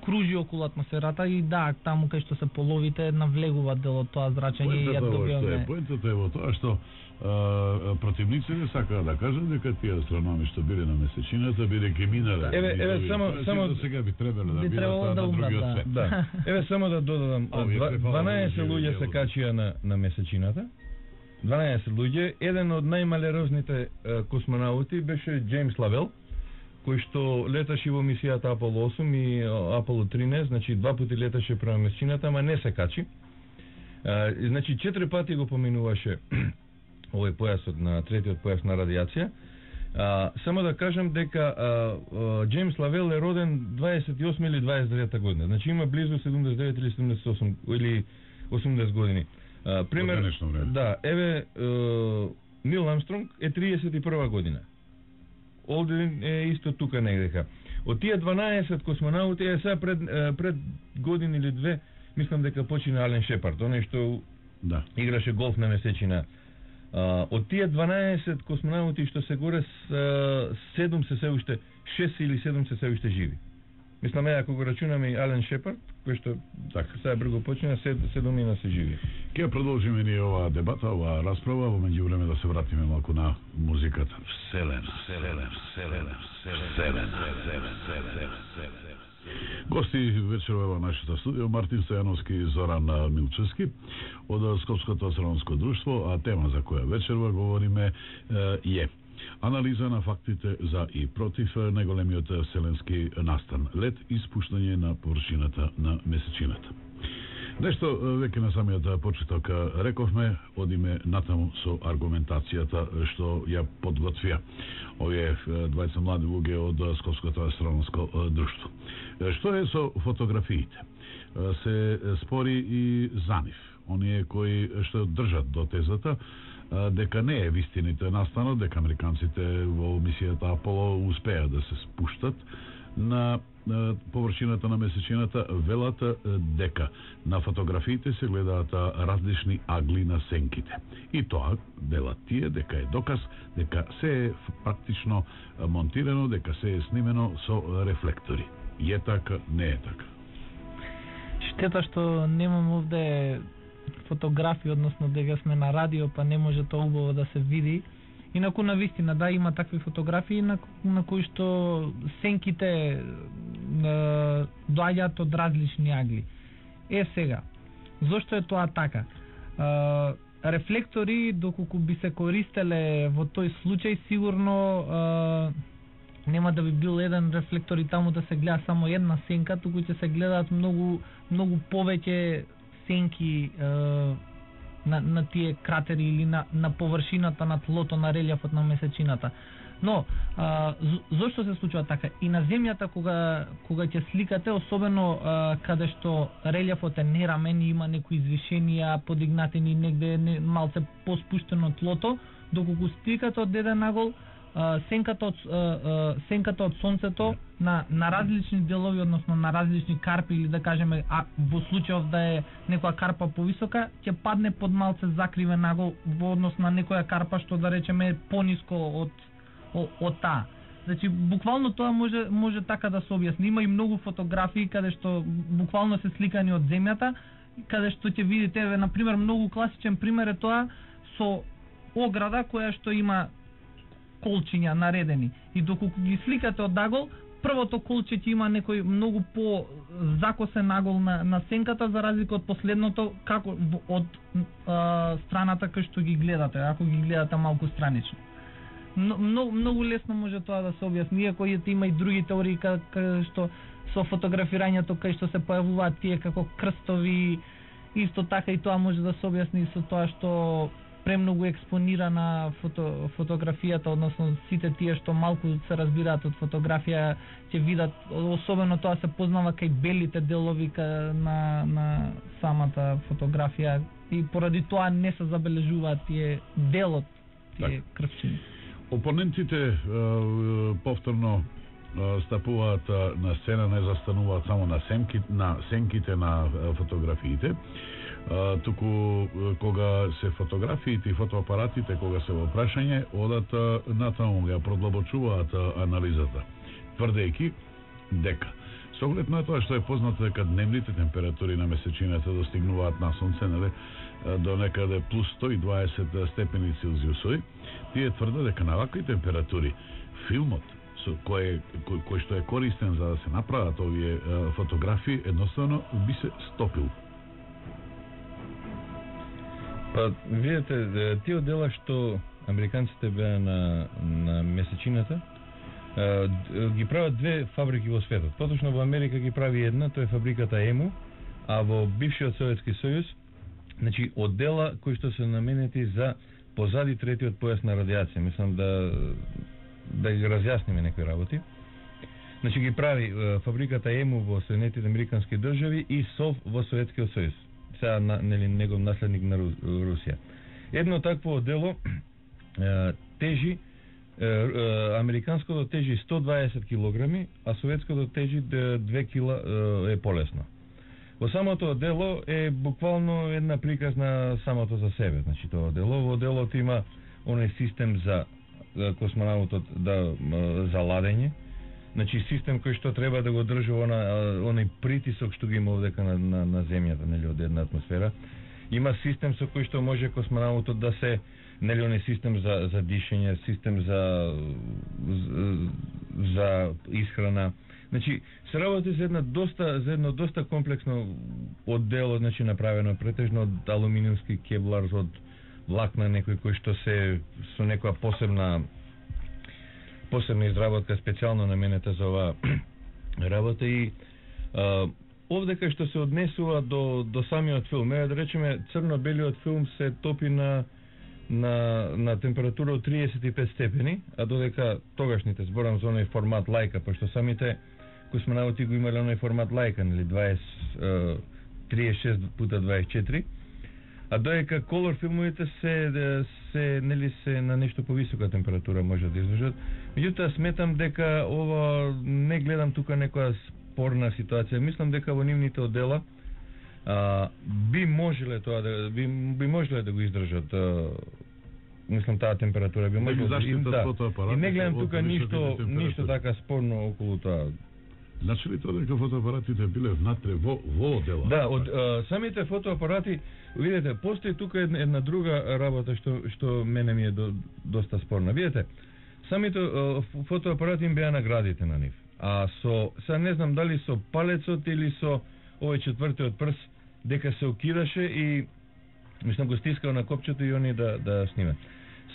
кружи околу атмосферата и да, таму кај што се половите навлегува дел од тоа зрачење и ја добиваме. Поентата е во тоа што противници не сакаат да кажат дека тие астрономи што биле на месечината бидејќи минале. Еве само сега би требало да бидат на другиот свет. Да. Еве само да додадам 12 луѓе се качија на месечината. 12 луѓе, еден од најмалерозните космонаути беше Џејмс Лавел, кој што леташе во мисијата Аполо 8 и Аполо 13, значи два пати леташе према месечината, ама не се качи. Значи 4 пати го поминуваше овој појасот на третиот појас на радиација. Само да кажам дека Џејмс Лавел е роден 28 или 29 година. Значи има близу 79 или 78 или 80 години. Пример, да, еве Нил Армстронг е 31 година. Олден е исто тука негдека. Од тие 12 космонаути е сега пред година или две, мислам дека почина Ален Шепард, оној што играше голф на месечина. Од тие 12 космонаути што се горе, 7 се уште 6 или 7 се уште живи. Мислам, ако го рачунаме Ален Шепард, кој што сега брго почина, 7 се живи. Ке продолжиме ни оваа дебата, оваа расправа, во меѓувреме да се вратиме малку на музиката. Гости вечерва во нашата студија Мартин Стојановски и Зоран Милчевски од Скопското астрономско друштво, а тема за која вечерва говориме е анализа на фактите за и против најголемиот вселенски настан, лед и спуштање на површината на месечината. Нешто веќе на самиот почеток рековме, одиме натаму со аргументацијата што ја подготвија овие двајца млади луѓе од Скопското астрономско друштво. Што е со фотографиите? Се спори и за нив. Оние кои што држат до тезата дека не е вистините настанот, дека американците во мисијата Аполо успеа да се спуштат на површината на месечината, велат дека на фотографиите се гледаат различни агли на сенките. И тоа, велат тие, дека е доказ дека се е практично монтирано, дека се е снимено со рефлектори. Е така, не е така. Штета што немам овде фотографии, односно дека сме на радио, па не може тоа убаво да се види. Инаку на вистина, да, има такви фотографии на кои што сенките доаѓаат од различни агли. Сега, зошто е тоа така? Рефлектори, доколку би се користеле во тој случај, сигурно нема да би бил еден рефлектор и таму да се гледа само една сенка, туку ќе се гледаат многу повеќе сенки на тие кратери или на површината на тлото на релјефот на месечината. Но зошто се случува така? И на земјата кога ќе сликате, особено каде што релјефот е нерамен и има некои извишенија, подигнатени негде малце поспуштено тлото, доколку сликате од еден агол, сенката од сонцето на различни делови, односно на различни карпи, или да кажеме, во случајов да е некоја карпа повисока, ќе падне под малце закривен агол во однос на некоја карпа што да речеме е пониско од таа. Значи, буквално тоа може така да се објасни. Има и многу фотографии каде што буквално се сликани од земјата, каде што ќе видите, на пример, многу класичен пример е тоа со ограда која што има колчиња наредени. И доколку ги сликате од агол, првото колче ќе има некој многу по закосен агол на сенката, за разлика од последното, како од страната кај што ги гледате, ако ги гледате малку странично. Многу лесно може тоа да се објасни, иако има и други теории кај што со фотографирањето кај што се појавуваат тие како крстови, исто така и тоа може да се објасни со тоа што премногу експонирана фотографијата, односно сите тие што малку се разбираат од фотографија ќе видат, особено тоа се познава кај белите делови на самата фотографија и поради тоа не се забележуваат тие делот, тие крвчини. Опонентите повторно стапуваат на сцена, не застануваат само на сенките на фотографиите, туку кога се фотографиите и фотоапаратите, кога се во прашање, одат натаму, ја продлабочуваат анализата, тврдејќи дека Со оглед на тоа што е познато дека дневните температури на месечината достигнуваат на сонце, нели, до некаде плюс 120 степени Целзиусови, тие тврдат дека на вакви температури филмот кој што е користен за да се направат овие фотографии едноставно би се стопил. Па, видите, тие дела што американците беа на месечината, ги прават две фабрики во светот. Поточно во Америка ги прави една, тоа е фабриката ЕМУ, а во бившиот Советски сојуз, значи оддела кои што се наменети за позади третиот појас на радиација. Мислам да ги разјасниме некои работи. Значи ги прави фабриката ЕМУ во Соединетите американски држави и СОВ во Советскиот сојуз. Сега нели негов наследник на Русија. Едно такво оддело тежи, американското тежи 120 килограми, а советското тежи 2 кила е полесно. Во самото дело е буквално една приказ на самото за себе. Значи тоа дело, во делото има оној систем за космонаутот за ладење. Значи систем кој што треба да го држи оној притисок што ги има овдека на земјата, нели, од една атмосфера. Има систем со кој што може космонаутот да се, нели, оној систем за дишење, систем за исхрана. Значи, се работи за едно доста комплексно оддело, значи направено претежно од алуминиумски кевлар, од влакна некој кој што се со некоја посебна изработка специјално наменета за оваа работа и овдека што се однесува до самиот филм, да речеме црно-белиот филм се топи на температура од 35 степени, а додека тогашните, зборам за оној формат лајка, пошто самите космонаути го имале оној формат лајка, нели, 36 пута 24, а додека колор филмовите се нели се на нешто повисока температура може да издржат. Меѓутоа сметам дека ова не гледам тука некоја спорна ситуација. Мислам дека во нивните оддела би можеле да го издржат. Мислам таа температура би можеле да и не гледам тука ништо така спорно околу тоа. Значи ли тоа дека фотоапаратите биле внатре во оддела? Да, од самите фотоапарати, видите, постои тука една друга работа што мене ми е доста спорна. Видите, самите фотоапарати им беа наградите на нив. А сега не знам дали со палецот или со овој четвртиот прс, дека се окидаше и мислам го стискал на копчето и они да снимат.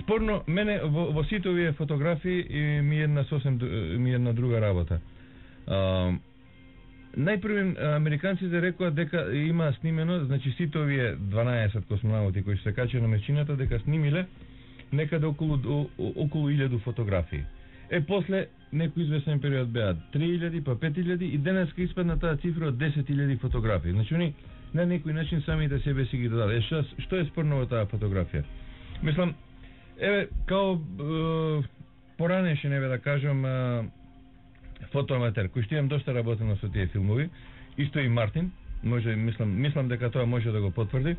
Спорно, мене во сите овие фотографии ми е една друга работа. Најпрвен американците рекоа дека има снимено, значи сите овие 12 космонаути кои се качи на месечината, дека снимиле некаде околу 1000 фотографии. После некој известен период беа 3000, па 5000 и денеска испадна таа цифра од 10000 фотографии. Значи они на некој начин самите себе си ги додадат. Што е спорно во таа фотографија? Мислам, као поранеше, да кажам, фотоаматер, кој што имам доста работено со тие филмови, исто и Мартин, мислам дека тоа може да го потврди,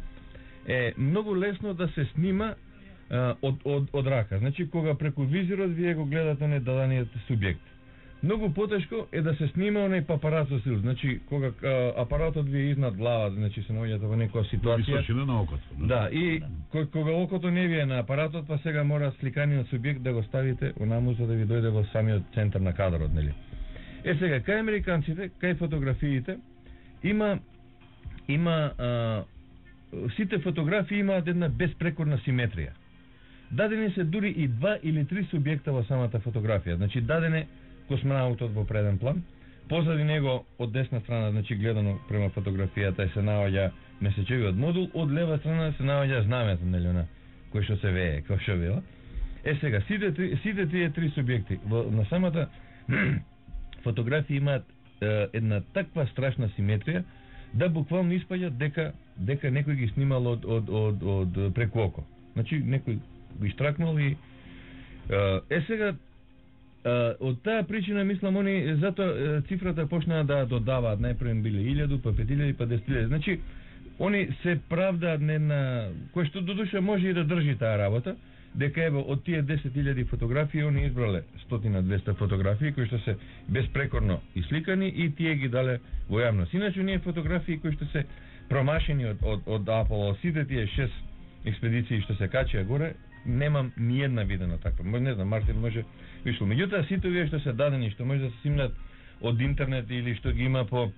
е многу лесно да се снима од рака. Значи, кога преку визирот вие го гледате недадениот субјект. Многу потешко е да се снима оној папарацо стил. Значи, кога апаратот ви е изнад глава, значи се наоѓате во некоја ситуација. Височина на окото. Да, и кога окото не ви е на апаратот, па сега мора сликаниот субјект да го ставите онаму за да ви дојде во самиот центар на кадрот, нели? Сега, кај американците, кај фотографиите, има сите фотографии имаат една безпрекорна симетрија. Дадени се дури и 2 или 3 субјекта во самата фотографија. Значи, дадене космонаутот во преден план, позади него од десна страна, значи гледано према фотографијата, се наоѓа месечевиот модул, од лева страна се наоѓа знамето, нели, она кој што се вее, кој што вела. Сега, сите тие 3 субјекти на самата фотографија имаат една таква страшна симетрија да буквално испаѓа дека некој ги снимал од преку око. Значи некој го истракнал и сега од таа причина мислам они затоа цифрата почнаа да додаваат, најпрво биле 1000, па 5000, па 10000. Значи они се правдаат на кој што додуша може и да држи таа работа, дека ево од тие 10.000 фотографии они избрале 100-200 фотографии кои што се безпрекорно исликани и тие ги дале во јавност. Иначе оние фотографии кои што се промашени од Аполо, сите тие 6 експедиции што се качија горе, немам ни една видена таква. Може не знам, Мартин може вишло. Меѓутоа сите овие што се дадени, што може да се снимнат од интернет или што ги има по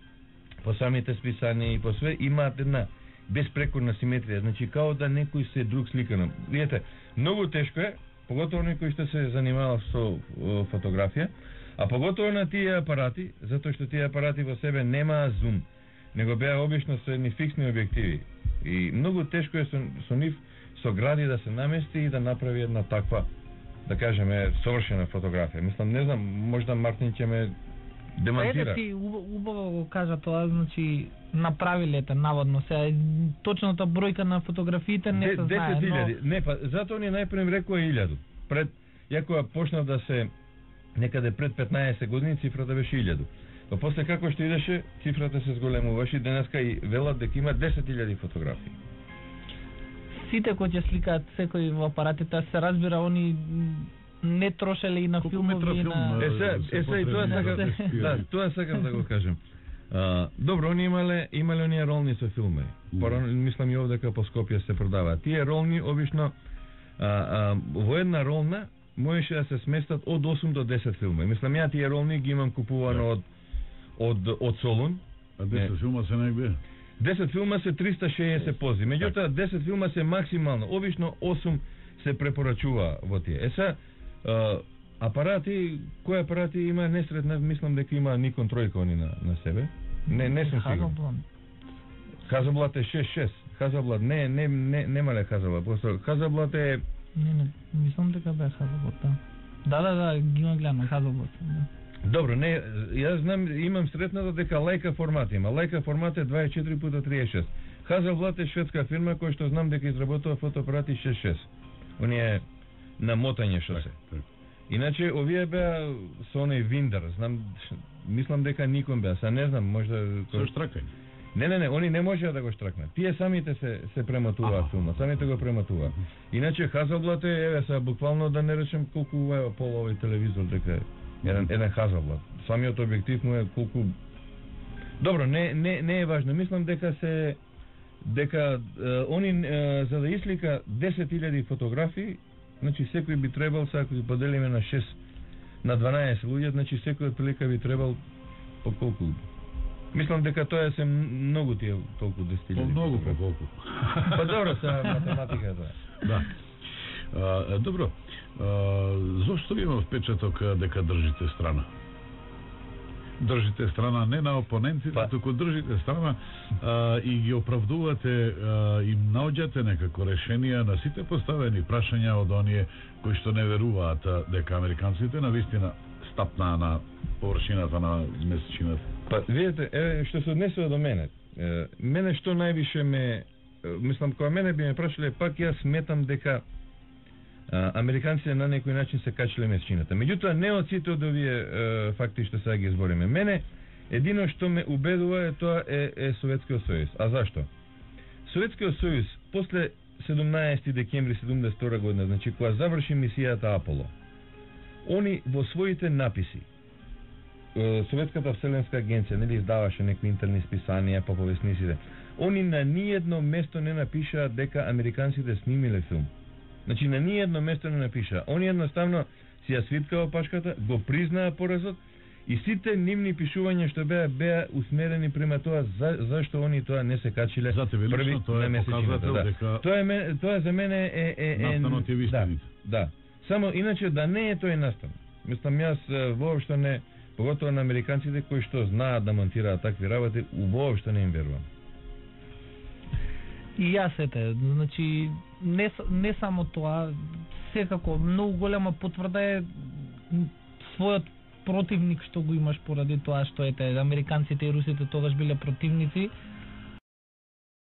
самите списанија и по све, имаат една безпрекорна симетрија, значи као да некој се друг сликано. Видете, многу тешко е, поготово некој што се занимава со фотографија, а поготово на тие апарати, затоа што тие апарати во себе немаа зум, него беа обично со едни фиксни објективи. И многу тешко е со нив со гради да се намести и да направи една таква, да кажеме, совршена фотографија. Мислам, не знам, можда Мартин ќе ме демантира. Ти убаво го кажа тоа, значи направиле наводно се точната бројка на фотографиите не се знае, 10.000. Не, па затоа ни најпрем рекоа 1000. Пред јако почна да се некаде пред 15 години цифрата беше 1000. Па после како што идеше цифрата се зголемуваше и денеска и велат дека има 10.000 фотографии. Сите кои ќе сликаат секој во апаратите, се разбира, они не трошеле и на филмови и на... и тоа сакам да го кажем. Добро, они имале оние ролни со филми. Мислам и овде по Скопје се продаваат. Тие ролни обично во една ролна можеше да се сместат од 8 до 10 филми. Мислам, ја тие ролни ги имам купувано од Солун. А 10 филма се негде? 10 филма се 360 пози. Меѓутоа 10 филма се максимално. Обично 8 се препорачува во тие. Апарати, кои апарати има несретна, мислам дека има Nikon тројка они на себе. Не сум сигурен. Хазаблат е 6.6. Хазаблат немале Хазаблат. Просто Хазаблат е... Не, мислам дека бе Хазаблат. Да, ги има гледам Хазаблат. Добро, јас знам, имам сретнато дека Leica формат има. Leica формат е 24x36. Хазаблат е шведска фирма која што знам дека изработува фотоапарати 6.6. Оние на мотање што се. Иначе овие беа со оној Виндер, знам, мислам дека Nikon беа, са не знам, можда со штракање. Не, они не можеа да го штракнат. Тие самите се премотуваат филма, самите го премотуваат. Иначе Хазаблат е, са буквално да не речем колку пола овој телевизор дека е еден Хазаблат. Самиот објектив му е колку... Добро, не е важно. Мислам дека они за да ислика 10.000 фотографии, значи секој би требал, сега ако ги поделиме на 6 на 12 луѓе, значи секој од прилика би требал по колку? Мислам дека тоа се многу тие толку 10.000. Многу по колку. Па добро, сега математика е тоа. Да. Добро. Зошто има впечаток дека држите страна? Држите страна не на опонентите, туку држите страна и ги оправдувате и наоѓате некако решенија на сите поставени прашања од оние кои што не веруваат дека американците навистина стапнаа на површината на месечината. Па видите, што се однесува до мене. Мене што највише мислам, кога мене би ме прашале, пак јас сметам дека американците на некој начин се качиле месечината. Меѓутоа, не од сите од овие факти што сега ги избориме. Мене, едино што ме убедува тоа е Советскиот сојуз. А зашто? Советскиот сојуз, после 17 декември 72 година, значи кога заврши мисијата Аполо, они во своите написи, Советската вселенска агенција, нели издаваше некои интерни списанија по повесниците, они на ниедно место не напишаа дека американците снимиле филм. Значи, на ниедно место не напиша. Они едноставно си ја свиткаа опашката, го признаа поразот и сите нивни пишувања што беа усмерени према тоа зашто они тоа не се качиле први на месечината. Тоа за мене е настанот е вистините. Да. Само иначе да не е тој настан. Мислам, јас воопшто не, поготово на американците кои што знаат да монтираат такви работи, воопшто не им верувам. И јас значи не само тоа, секако многу голема потврда е својот противник што го имаш поради тоа што американците и русите тогаш биле противници,